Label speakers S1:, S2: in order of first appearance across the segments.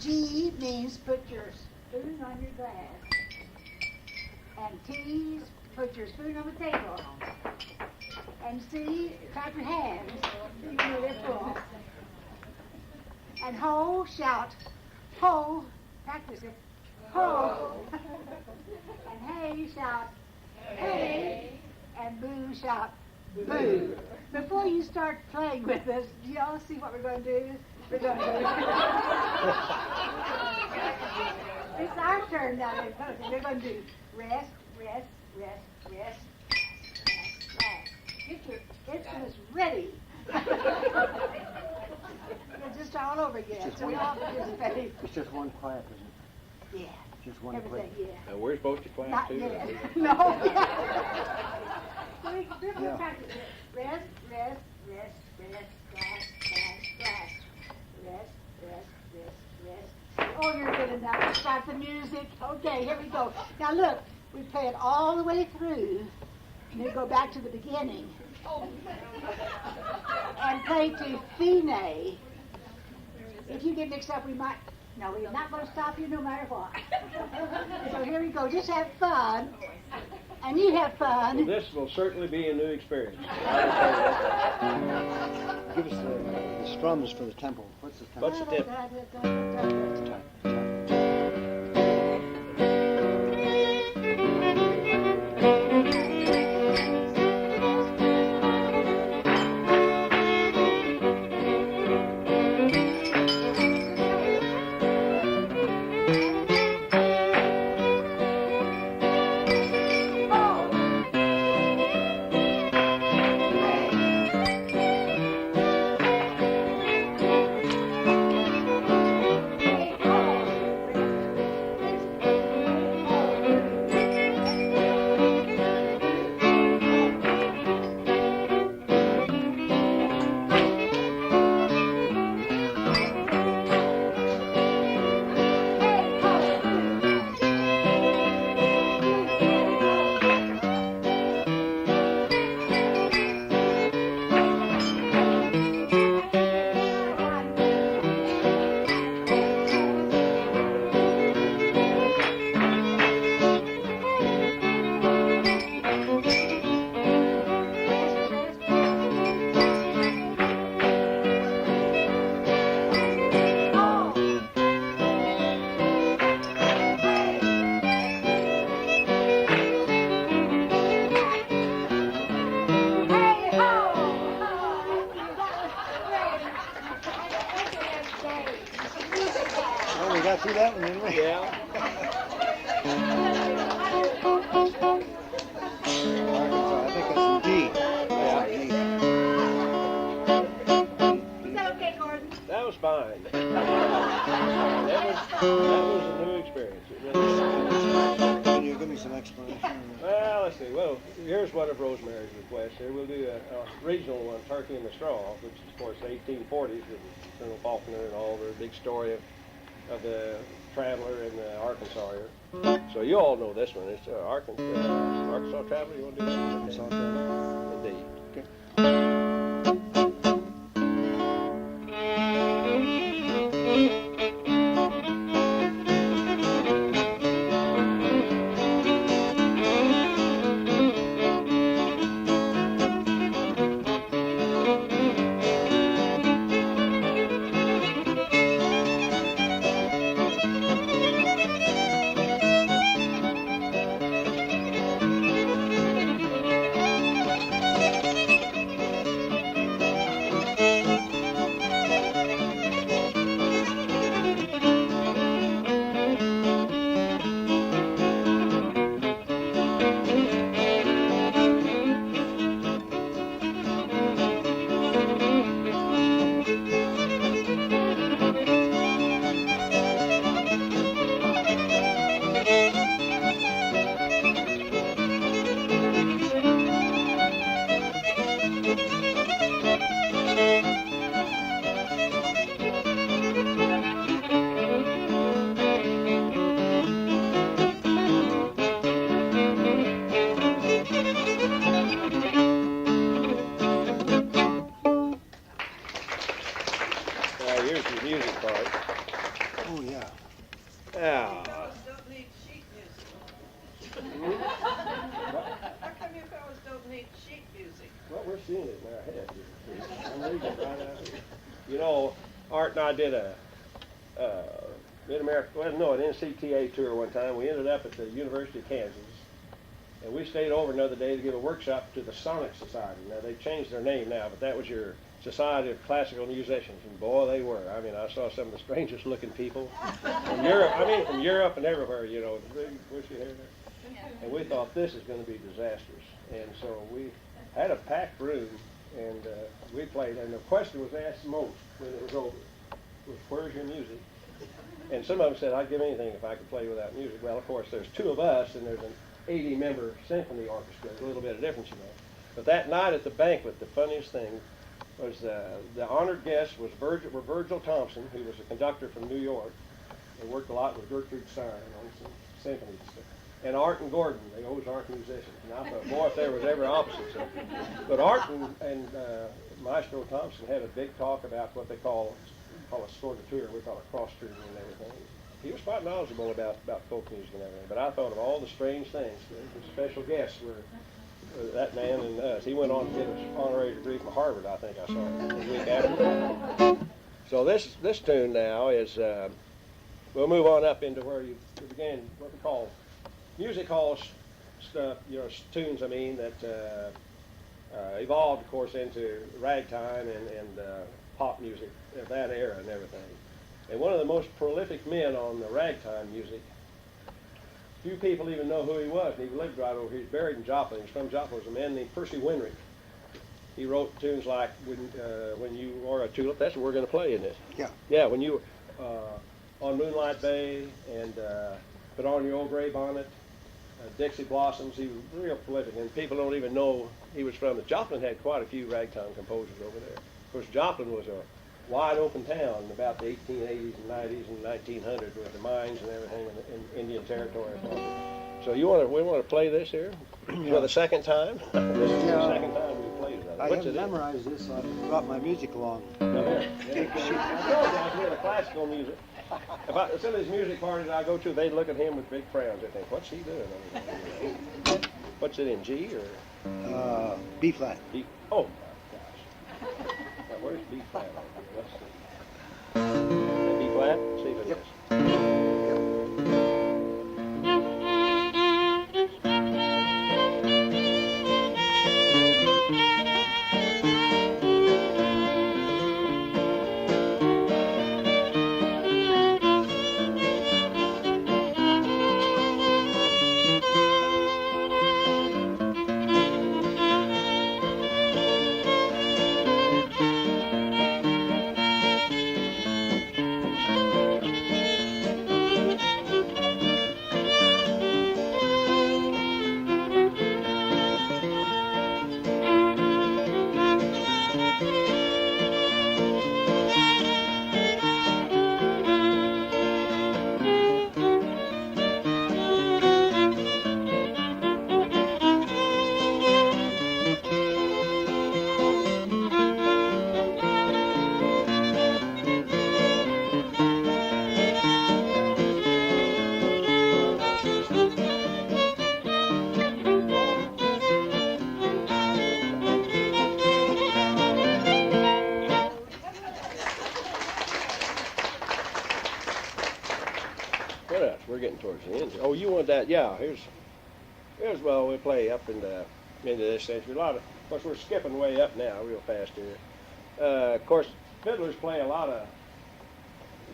S1: G means put your spoon on your glass. And T, put your spoon on the table. And C, clap your hands. You know they're full. And ho, shout, ho, practice it, ho. And hey, shout, hey. And boo, shout, boo. Before you start playing with us, do y'all see what we're going to do? We're going to do it's our turn now. We're going to do rest, rest, rest, rest, rest, rest, rest. Get your instruments ready. It's just all over again, so we all participate.
S2: It's just one clap, isn't it?
S1: Yeah.
S2: Just one
S1: Everything,
S2: clap.
S1: yeah.
S3: And we're supposed to clap
S1: Not
S3: too.
S1: yet. No. So we can practice it. Rest, rest, rest, rest, splash, splash, splash. Rest, rest, rest, rest. Oh, you're good enough. Start the music. Okay, here we go. Now look, we play it all the way through, and then go back to the beginning. And play to Fine. If you get mixed up, we might. No, we're not going to stop you no matter what. So here we go. Just have fun. And you have fun.
S3: Well, this will certainly be a new experience.
S2: Give us the strums for the tempo. What's the tempo?
S3: What's the tip?
S2: See that one, didn't we?
S3: Yeah.
S2: Arkansas, I think it's in D.
S3: Yeah.
S1: Is that okay, Gordon?
S3: That was fine. That was a new experience. It really was.
S2: Can you give me some explanation?
S3: Well, let's see. Well, here's one of Rosemary's requests. Here we'll do a regional one, Turkey in the Straw, which is, of course, the 1840s with Colonel Faulkner and all the big story of the traveler in Arkansas here. So you all know this one. It's Arkansas Traveler. You want to do that?
S2: Arkansas Traveler.
S3: Indeed.
S2: Okay.
S3: You know, Art and I did a Mid-America, well, no, an NCTA tour one time. We ended up at the University of Kansas, and we stayed over another day to give a workshop to the Sonic Society. Now, they've changed their name now, but that was your Society of Classical Musicians, and boy, they were. I mean, I saw some of the strangest looking people from Europe. I mean, from Europe and everywhere, you know, the big bushy hair there. And we thought this is going to be disastrous. And so we had a packed room, and we played. And the question was asked most when it was over was, "Where's your music?" And some of them said, "I'd give anything if I could play without music." Well, of course, there's two of us, and there's an 80-member symphony orchestra. There's a little bit of difference in that. But that night at the banquet, the funniest thing was the honored guest was Virgil Thompson, who was a conductor from New York. They worked a lot with Gertrude Stein on some symphony stuff. And Art and Gordon, the Ozark musicians. And I thought, boy, if there was ever opposites. But Art and Maestro Thompson had a big talk about what they call a scordatura. We call it cross-tuning and everything. He was quite knowledgeable about folk music and everything. But I thought of all the strange things. The special guests were that man and us. He went on to get his honorary degree from Harvard, I think I saw him the week after. So this tune now is, we'll move on up into where you began what we call music hall stuff, you know, tunes, I mean, that evolved, of course, into ragtime and pop music of that era and everything. And one of the most prolific men on the ragtime music, few people even know who he was. And he lived right over here. He's buried in Joplin. He's from Joplin. There's a man named Percy Winrick. He wrote tunes like When You Are a Tulip. That's what we're going to play in this.
S2: Yeah.
S3: Yeah, when you on Moonlight Bay and Put On Your Old Gray Bonnet, Dixie Blossoms. He was real prolific, and people don't even know he was from it. Joplin had quite a few ragtime composers over there. Of course, Joplin was a wide open town about the 1880s and 90s and 1900s with the mines and everything in Indian Territory. So we want to play this here for the second time. This is the second time we've played it.
S2: I haven't memorized this, so I brought my music along.
S3: I told you I was into classical music. Some of these music parties I go to, they'd look at him with big frowns. They think, "What's he doing?" What's it in, G or?
S2: B flat.
S3: B. Oh my gosh. Now, where's B flat? Let's see. B flat. See if it is. Towards the end. Oh, you want that? Yeah. Here's well, we play up into this century. Of course, we're skipping way up now, real fast here. Of course, fiddlers play a lot of.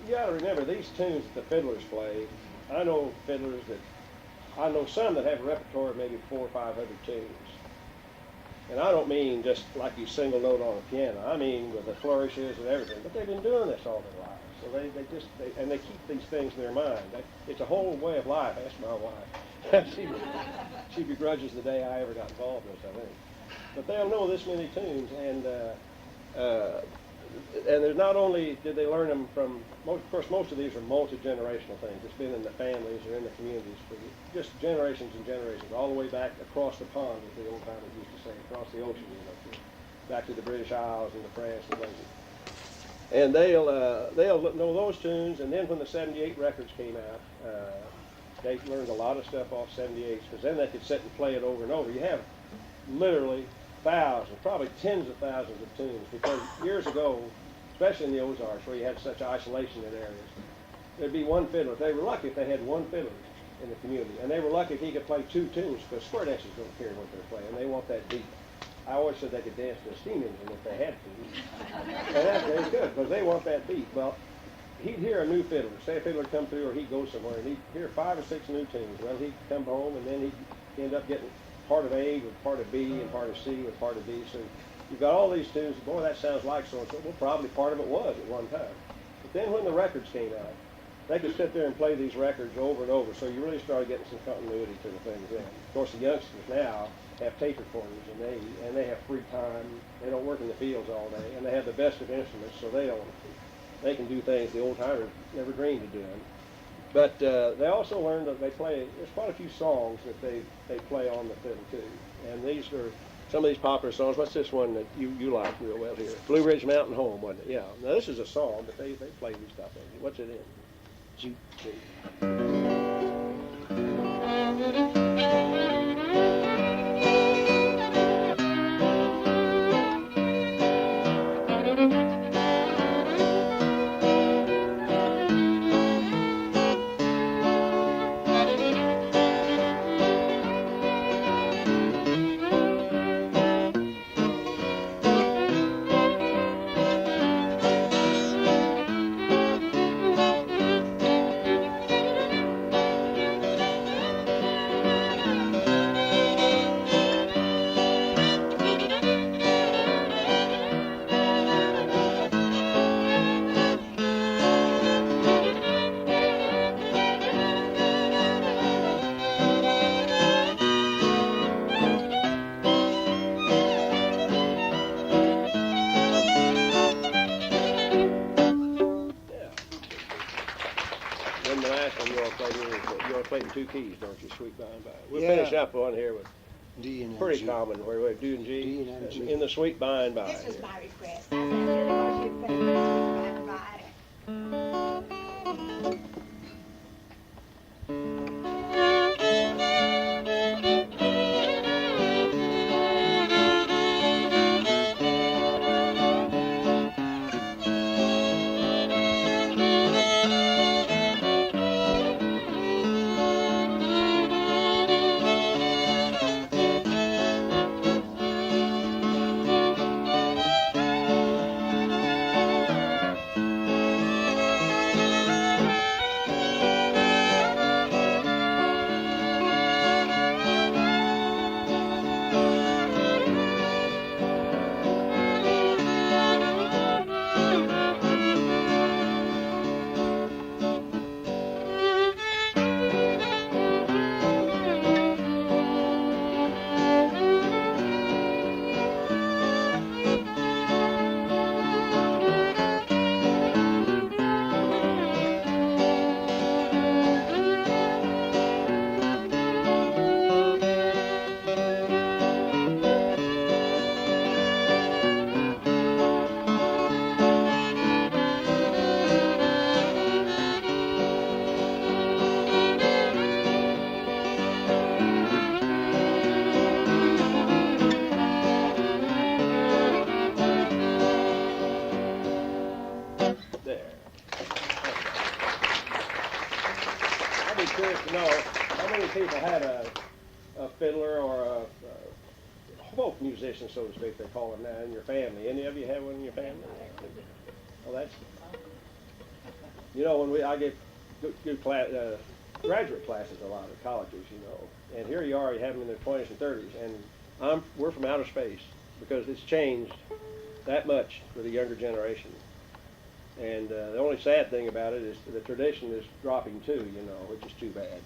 S3: You got to remember these tunes that the fiddlers play. I know fiddlers I know some that have a repertoire of maybe 400 or 500 tunes. And I don't mean just like you single note on a piano. I mean with the flourishes and everything. But they've been doing this all their lives. So they keep these things in their mind. It's a whole way of life. Ask my wife. she begrudges the day I ever got involved in this, I think. But they'll know this many tunes, and there's not only did they learn them from, of course, most of these are multi-generational things. It's been in the families or in the communities for just generations and generations, all the way back across the pond, as the old timers used to say, across the ocean, back to the British Isles and the France and places. And they'll know those tunes, and then when the 78 records came out, they learned a lot of stuff off 78s, because then they could sit and play it over and over. You have literally thousands, probably tens of thousands of tunes, because years ago, especially in the Ozarks where you had such isolation in areas, there'd be one fiddler. They were lucky if they had one fiddler in the community, and they were lucky if he could play two tunes, because square dancers don't care what they're playing. They want that beat. I always said they could dance to a steam engine if they had to. And that's they could, because they want that beat. Well, he'd hear a new fiddler. Say a fiddler come through, or he'd go somewhere, and he'd hear 5 or 6 new tunes. Well, he'd come home, and then he'd end up getting part of A with part of B, and part of C with part of D. So you've got all these tunes. Boy, that sounds like so-and-so. Well, probably part of it was at one time. But then when the records came out, they could sit there and play these records over and over, so you really started getting some continuity to the things then. Of course, the youngsters now have tape recorders, and they have free time. They don't work in the fields all day, and they have the best of instruments, so they can do things the old timers never dreamed of doing. But they also learned that there's quite a few songs that they play on the fiddle too, and these are some of these popular songs. What's this one that you like real well here? Blue Ridge Mountain Home, wasn't it? Yeah. Now this is a song, but they play these stuff in it. What's it in? G. You're playing 2 keys, don't you? Sweet by and by. We'll finish up on here with
S2: D and
S3: pretty
S2: G.
S3: common where we have D and G,
S2: D and G.
S3: in the Sweet by and by.
S1: This was my request. I said, I should play this by and by. People had a fiddler or a folk musician, so to speak, they call them now, in your family. Any of you have one in your family? Well, that's, when I do graduate classes a lot at colleges, and here you are, you have them in their 20s and 30s, and we're from outer space because it's changed that much for the younger generation. And the only sad thing about it is the tradition is dropping too, which is too bad.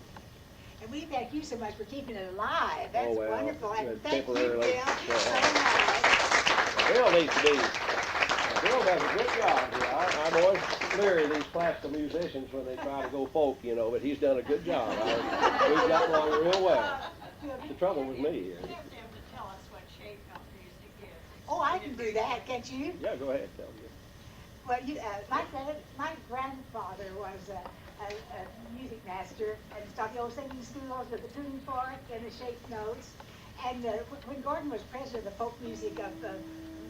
S1: And we thank you so much for keeping it alive. That's wonderful. And thank you, Bill,
S3: temporarily.
S1: so much.
S3: Bill needs to be. Bill does a good job here. I'm always leery of these classical musicians when they try to go folk, but he's done a good job. We've got along real well. The trouble with me here.
S1: Oh, I can do that, can't you?
S3: Yeah, go ahead, tell me.
S1: Well, my grandfather was a music master and started the old singing schools with the tuning fork and the shaped notes. And when Gordon was president of the folk music of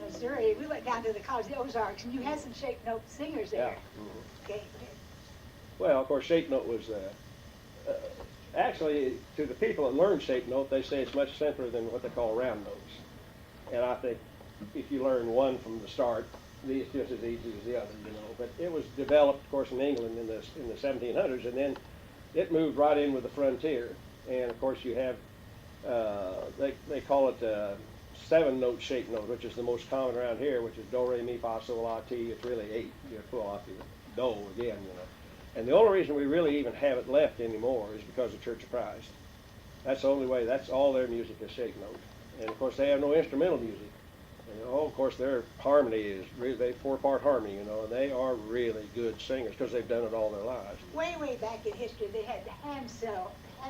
S1: Missouri, we went down to the college, the Ozarks, and you had some shape note singers there.
S3: Yeah. Mm-hmm.
S1: Okay.
S3: Well, of course, shape note was actually, to the people that learn shape note, they say it's much simpler than what they call round notes. And I think if you learn one from the start, it's just as easy as the other, you know. But it was developed, of course, in England in the 1700s, and then it moved right in with the frontier. And of course, you have they call it 7-note shape note, which is the most common around here, which is do, re, mi, fa, sol, la, ti. It's really 8. You pull off your do again, you know. And the only reason we really even have it left anymore is because of Church of Christ. That's the only way. That's all their music is shape note. And of course, they have no instrumental music. And, of course, their harmony is really, they 4-part harmony, you know, and they are really good singers because they've done it all their lives.
S1: Way, way back in history, they had the hand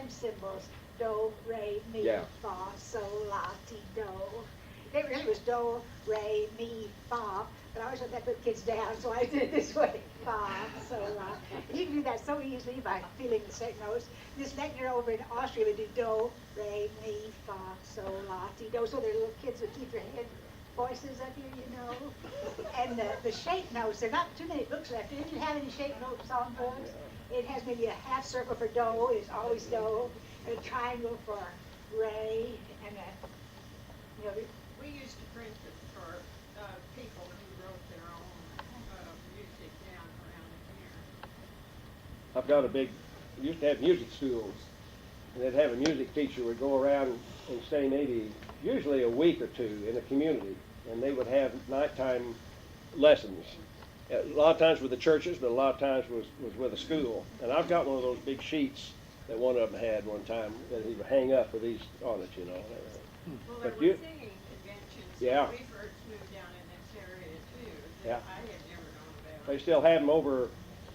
S1: symbols, do, re, mi,
S3: Yeah.
S1: fa, sol, la, ti, do. It really was do, re, mi, fa, but I always let that put kids down, so I did it this way, fa, sol, la. You can do that so easily by feeling the shape notes. This lecturer over in Austria would do do, re, mi, fa, sol, la, ti, do, so their little kids would keep their head voices up here, you know. And the shape notes, there are not too many books left. Did you have any shape note songbooks? It has maybe a half circle for do, it's always do, and a triangle for re, and a, you know,
S4: We used to print it for people who wrote their own music down around here.
S3: I've got we used to have music schools, and they'd have a music teacher would go around and stay maybe, usually a week or two in a community, and they would have nighttime lessons. A lot of times with the churches, but a lot of times was with a school. And I've got one of those big sheets that one of them had one time that he would hang up with these on it, you know.
S4: Well,
S3: But
S4: there
S3: you-
S4: were singing conventions
S3: Yeah.
S4: when we first moved down in this area too,
S3: Yeah.
S4: that I had never known about.
S3: They still have them over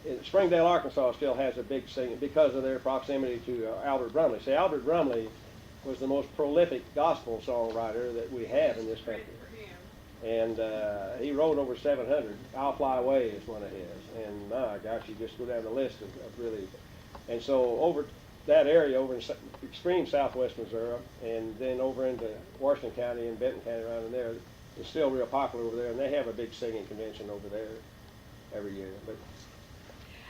S3: in Springdale, Arkansas. Still has a big singing because of their proximity to Albert Brumley. See, Albert Brumley was the most prolific gospel songwriter that we have in this country.
S4: For him.
S3: And he wrote over 700. I'll Fly Away is one of his. And my gosh, you just go down the list of really. And so over that area, over in extreme southwest Missouri, and then over into Washington County and Benton County around in there, it's still real popular over there. And they have a big singing convention over there every year. But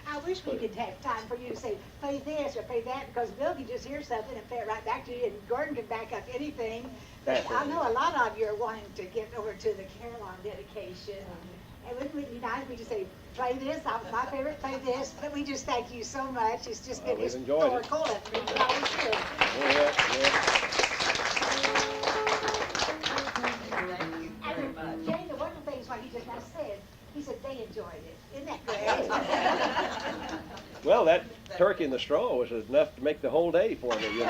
S1: I wish we could have time for you to say, play this or play that, because Bill can just hear something and play it right back to you, and Gordon can back up anything. But I know a lot of you are wanting to get over to the Caroline dedication. And wouldn't it be nice if we just say, play this, my favorite, play this, but we just thank you so much. It's just been
S3: we've enjoyed it.
S1: historical. And we always do. And Jane, the wonderful thing is what he just now said. He said they enjoyed it. Isn't that great?
S3: Well, that turkey in the straw was enough to make the whole day for me, you know.